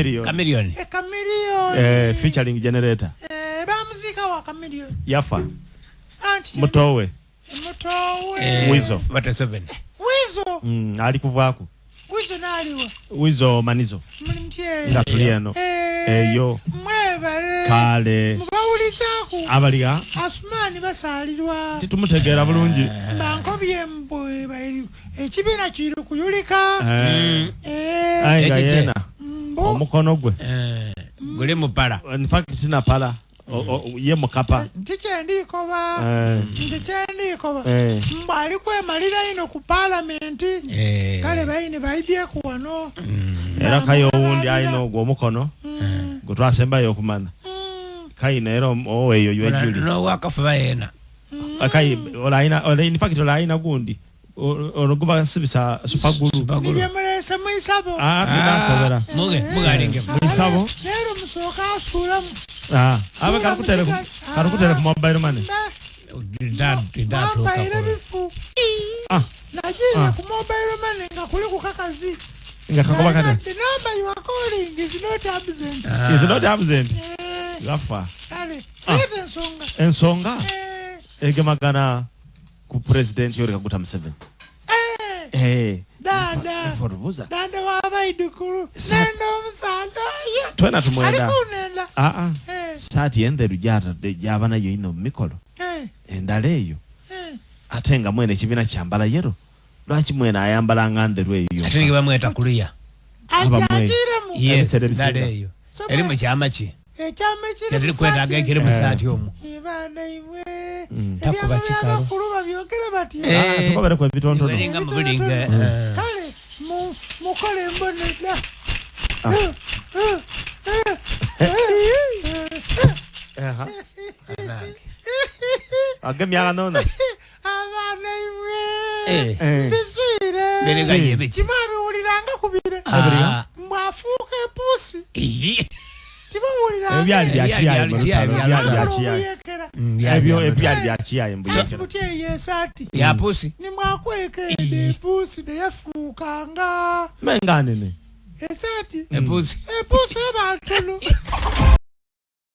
Chameleon. Chameleon. Chameleon. Featuring Generator. Bamuzika wa Chameleon. Yafa. Mutowe. Wizo. What a 7. Wizo. Alikuvaku. Wizo naliwa. Wizo Manizo. Mlimtie. Ngatulieno. Yo. Mwebale. Kale. Mubawulizaku. Abaliga. Asumani basalirwa. Titumutegera bulungi. Banko byembwe bali. Ekibina kiri kuyulika. Ainga yena. Omukono gwe. Gule mupala. In fact sina pala. Ye mukapa. Ndichendi koba. Mbali kwe malira ino ku parliament. Kale bayine baidye ku wano. Era kayo wundi ayino gwo mukono. Gutwasemba yokumana. Kayi nero oweyo yejuli. No wakafuba yena. Akayi olaina in fact olaina gundi. Oroguba sibisa supaguru. Nibyemerese mwisabo. Tunakobera. Mugalinge. Mwisabo. Nero musoka asula. Aba karukutere ku mobile money. Najina ku mobile money ngakuli ku kakazi. Ngakakoba kate. The number you are calling is not absent. Is not absent. Gafa. Ale. Ensonga. Egemagana ku president Yoweri Kaguta Museveni. Dada. Forubuza. Dada wabaidukuru. Nendo musanda yo. Twena tumwenda. Alikunenda. Sati ende rujata jabana yo ino mikolo. Endaleyo. Atenga mwene kibina kyambala yero. Lwaki mwene ayambala ngande rweyo. Atenga bamweta kuliya. Ajagiremu. Yes, ndaleyo. Eri mu kyamachi. Ekyamachi. Teri kwenda agekere mu sati omu. Ibana imwe. Takuba kikalo. Kuruba byogere bati. Tukobere kwa bitonto. Mulinga mulinga. Kale mukole mbonera. Agemi anona. Abana imwe. Siswire. Belega yebe. Kimabi uliranga kubire. Mwafuka pusi. Ebyali byachiyaye mbuyekera. Mutie yesati. Ya pusi. Ni mwakwekede pusi de yafukanga. Mengane ne. Esati. Pusi. Pusi batulu.